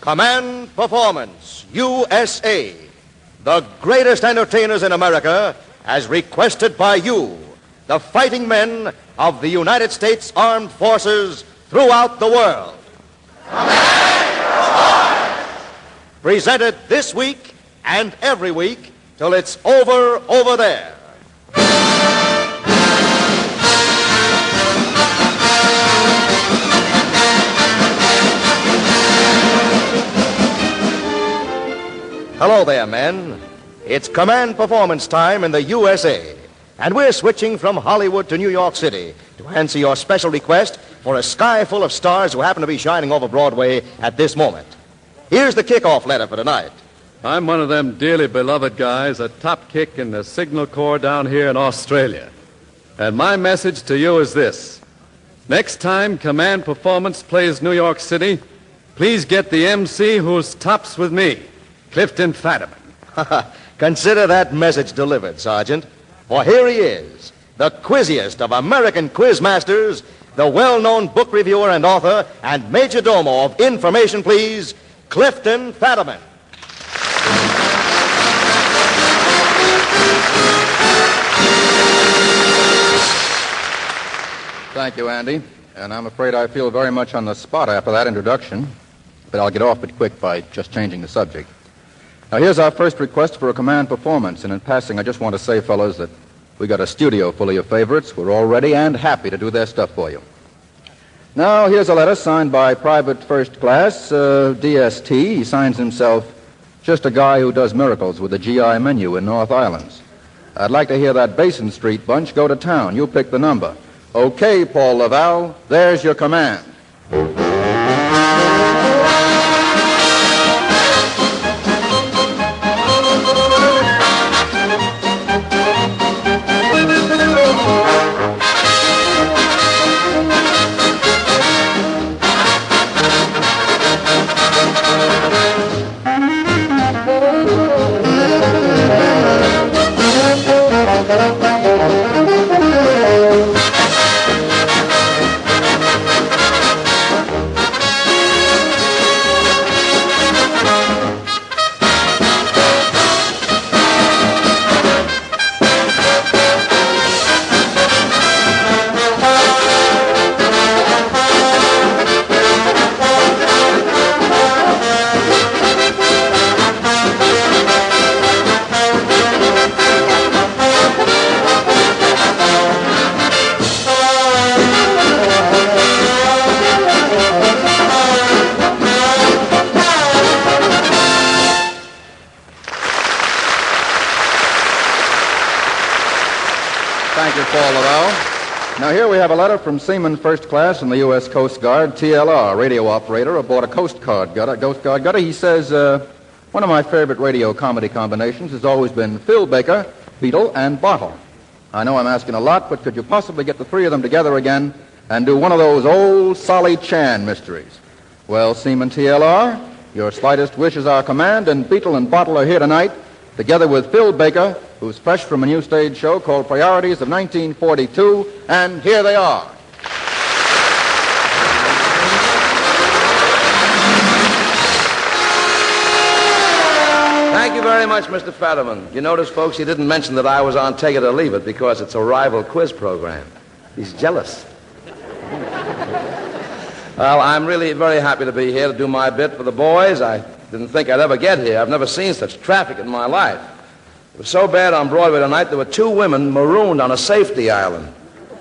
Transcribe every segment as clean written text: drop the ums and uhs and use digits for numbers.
Command Performance, USA. The greatest entertainers in America, as requested by you, the fighting men of the United States Armed Forces throughout the world. Command Performance! Presented this week and every week till it's over there. Hello there, men. It's Command Performance time in the USA. And we're switching from Hollywood to New York City to answer your special request for a sky full of stars who happen to be shining over Broadway at this moment. Here's the kickoff letter for tonight. I'm one of them dearly beloved guys, a top kick in the Signal Corps down here in Australia. And my message to you is this. Next time Command Performance plays New York City, please get the MC who's tops with me, Clifton Fadiman. Consider that message delivered, Sergeant. For here he is, the quizziest of American quizmasters, the well-known book reviewer and author, and major domo of Information Please, Clifton Fadiman. Thank you, Andy. And I'm afraid I feel very much on the spot after that introduction, but I'll get off it quick by just changing the subject. Now, here's our first request for a command performance, and in passing, I just want to say, fellows, that we got a studio full of your favorites. We're all ready and happy to do their stuff for you. Now, here's a letter signed by Private First Class, DST. He signs himself, just a guy who does miracles with the GI menu in North Islands. I'd like to hear that Basin Street bunch go to town. You pick the number. Okay, Paul Laval, there's your command. Now, here we have a letter from Seaman First Class in the U.S. Coast Guard, TLR, radio operator aboard a Coast Guard gutter. He says, one of my favorite radio comedy combinations has always been Phil Baker, Beetle, and Bootle. I know I'm asking a lot, but could you possibly get the three of them together again and do one of those old Solly Chan mysteries? Well, Seaman TLR, your slightest wish is our command, and Beetle and Bootle are here tonight, together with Phil Baker, who's fresh from a new stage show called Priorities of 1942, and here they are. Thank you very much, Mr. Fadiman. You notice, folks, he didn't mention that I was on Take It or Leave It because it's a rival quiz program. He's jealous. Well, I'm really very happy to be here to do my bit for the boys. I didn't think I'd ever get here. I've never seen such traffic in my life. It was so bad on Broadway tonight, there were two women marooned on a safety island.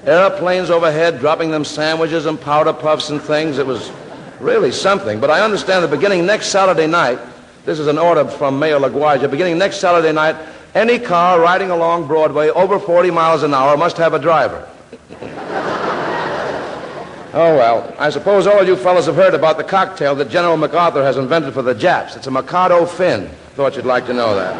Airplanes overhead dropping them sandwiches and powder puffs and things. It was really something. But I understand that beginning next Saturday night, this is an order from Mayor LaGuardia, beginning next Saturday night, any car riding along Broadway over 40 miles an hour must have a driver. Oh, well, I suppose all you fellas have heard about the cocktail that General MacArthur has invented for the Japs. It's a Mikado Fin. Thought you'd like to know that.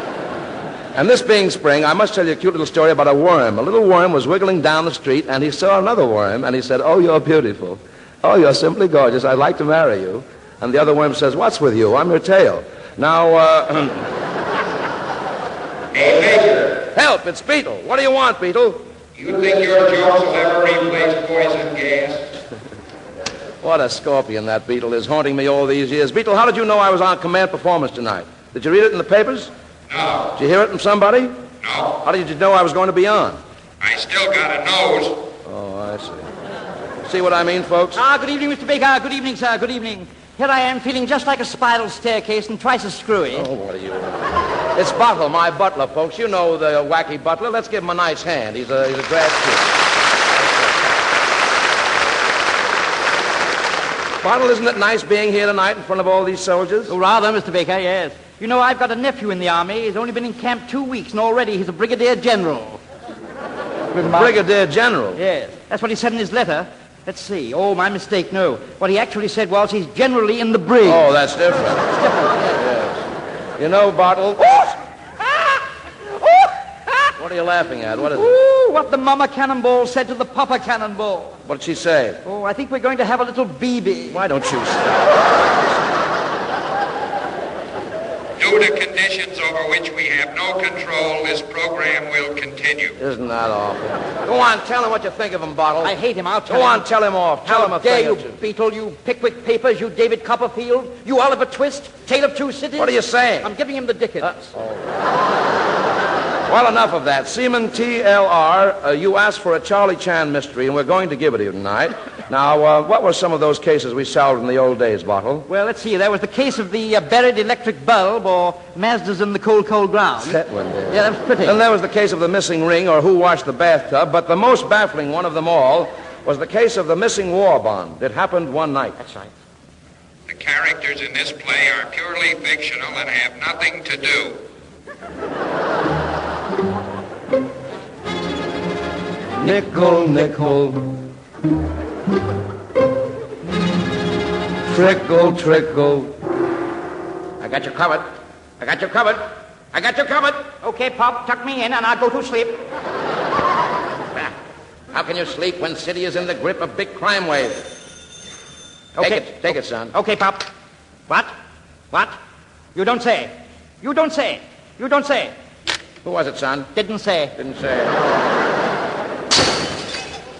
And this being spring, I must tell you a cute little story about a worm. A little worm was wiggling down the street, and he saw another worm, and he said, "Oh, you're beautiful. Oh, you're simply gorgeous. I'd like to marry you." And the other worm says, "What's with you? I'm your tail." Now, Hey, Major. Help, it's Beetle. What do you want, Beetle? You think your jokes will ever replace poison gas? What a scorpion that Beetle is, haunting me all these years. Beetle, how did you know I was on command performance tonight? Did you read it in the papers? No. Did you hear it from somebody? No. How did you know I was going to be on? I still got a nose. Oh, I see. See what I mean, folks? Good evening, Mr. Baker. Good evening, sir. Good evening. Here I am, feeling just like a spiral staircase and twice as screwy. Oh, what are you... It's Bootle, my butler, folks. You know the wacky butler. Let's give him a nice hand. He's a grass kid. Bottle, isn't it nice being here tonight in front of all these soldiers? Oh, rather, Mr. Baker, yes. You know, I've got a nephew in the Army. He's only been in camp 2 weeks, and already he's a brigadier general. Brigadier General? Yes. That's what he said in his letter. Let's see. Oh, my mistake, no. What he actually said was he's generally in the brig. Oh, that's different. Yes. You know, Bottle... What are you laughing at? What is it? Ooh, what the mama cannonball said to the papa cannonball. What did she say? Oh, I think we're going to have a little BB. Why don't you stop? Due to conditions over which we have no control, this program will continue. Isn't that awful? Go on, tell him what you think of him, Bottle. I hate him. I'll tell him. Go on, tell him off. Tell him a dare thing you, or two. Beetle, you Pickwick Papers, you David Copperfield, you Oliver Twist, Tale of Two Cities. What are you saying? I'm giving him the Dickens. Well, enough of that. Seaman TLR, you asked for a Charlie Chan mystery, and we're going to give it to you tonight. Now, what were some of those cases we solved in the old days, Bottle? Well, let's see. There was the case of the buried electric bulb, or Mazdas in the cold, cold ground. That one there. Yeah, that was pretty. Then there was the case of the missing ring, or who washed the bathtub, but the most baffling one of them all was the case of the missing war bond. It happened one night. That's right. The characters in this play are purely fictional and have nothing to do. Nickel, nickel. Trickle, trickle. I got you covered. I got you covered. I got you covered. Okay, Pop, tuck me in and I'll go to sleep. How can you sleep when city is in the grip of big crime wave? Okay. Take it, son. Okay, Pop. What? What? You don't say. You don't say. You don't say. Who was it, son? Didn't say. Didn't say.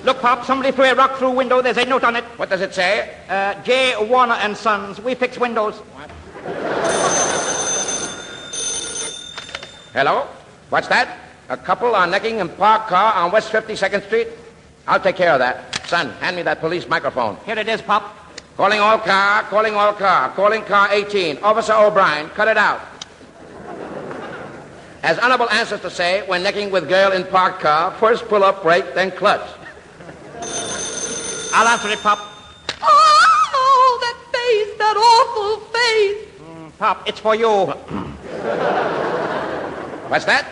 Look, Pop, somebody threw a rock through a window. There's a note on it. What does it say? J. Warner and Sons. We fix windows. What? Hello? What's that? A couple are necking in parked car on West 52nd Street? I'll take care of that. Son, hand me that police microphone. Here it is, Pop. Calling all car, calling all car, calling car 18. Officer O'Brien, cut it out. As honorable answers to say, when necking with girl in parked car, first pull up brake, then clutch. I'll answer it, Pop. Oh, that face, that awful face. Pop, it's for you. What's that?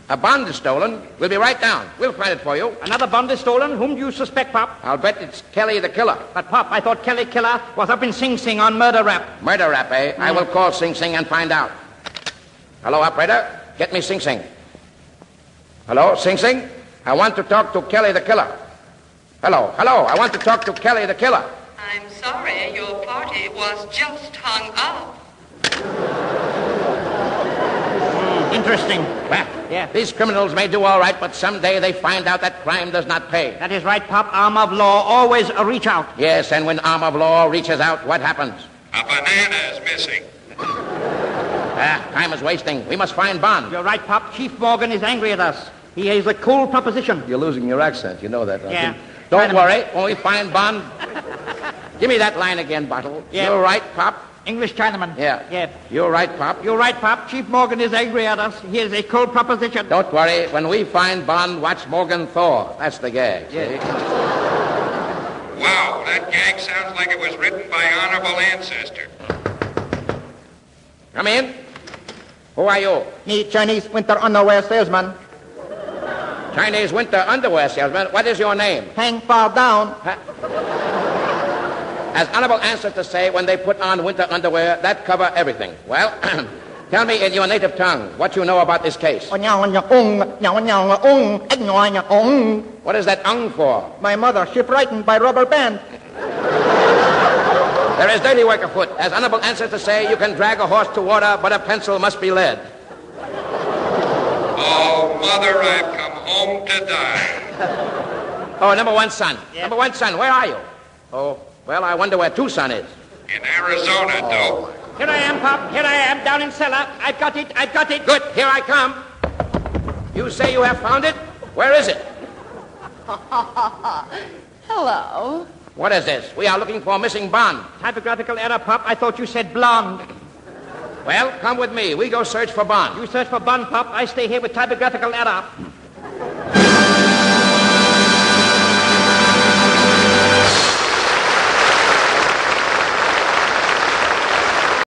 A bond is stolen. We'll be right down. We'll find it for you. Another bond is stolen? Whom do you suspect, Pop? I'll bet it's Kelly the Killer. But, Pop, I thought Kelly Killer was up in Sing Sing on murder rap. Murder rap, eh? I will call Sing Sing and find out. Hello, operator? Get me Sing Sing. Hello, Sing Sing? I want to talk to Kelly the Killer. Hello, I want to talk to Kelly the Killer. I'm sorry, your party was just hung up. Interesting. Well, Yeah. these criminals may do all right, but someday they find out that crime does not pay. That is right, Pop. Arm of law always reach out. Yes, and when arm of law reaches out, what happens? A banana is missing. Time is wasting. We must find Bond. You're right, Pop. Chief Morgan is angry at us. He is a cold proposition. You're losing your accent. You know that, don't Yeah. you? Don't worry. When we find Bond... Give me that line again, Bottle. Yeah. You're right, Pop. English Chinaman. Yeah. Yeah. You're right, Pop. You're right, Pop. Chief Morgan is angry at us. He is a cold proposition. Don't worry. When we find Bond, watch Morgan Thor. That's the gag. Yeah. See? Wow, that gag sounds like it was written by honorable ancestor. Come in. Who are you? Me, Chinese winter underwear salesman. Chinese winter underwear salesman. What is your name? Hang far down. As honorable answer to say, when they put on winter underwear, that cover everything. Well, tell me in your native tongue what you know about this case. What is that ung for? My mother, shipwrighting by rubber band. There is dirty work afoot. As honorable answer to say, you can drag a horse to water, but a pencil must be lead. Oh, Mother, I've come home to die. Oh, number one son. Yeah. Number one son, where are you? Oh, Well, I wonder where Tucson is. In Arizona, Dope. Here I am, Pop. Here I am, down in cellar. I've got it. Good. Here I come. You say you have found it? Where is it? Hello. What is this? We are looking for a missing bond. Typographical error, Pop. I thought you said blonde. Well, come with me. We go search for bond. You search for bond, Pop. I stay here with typographical error.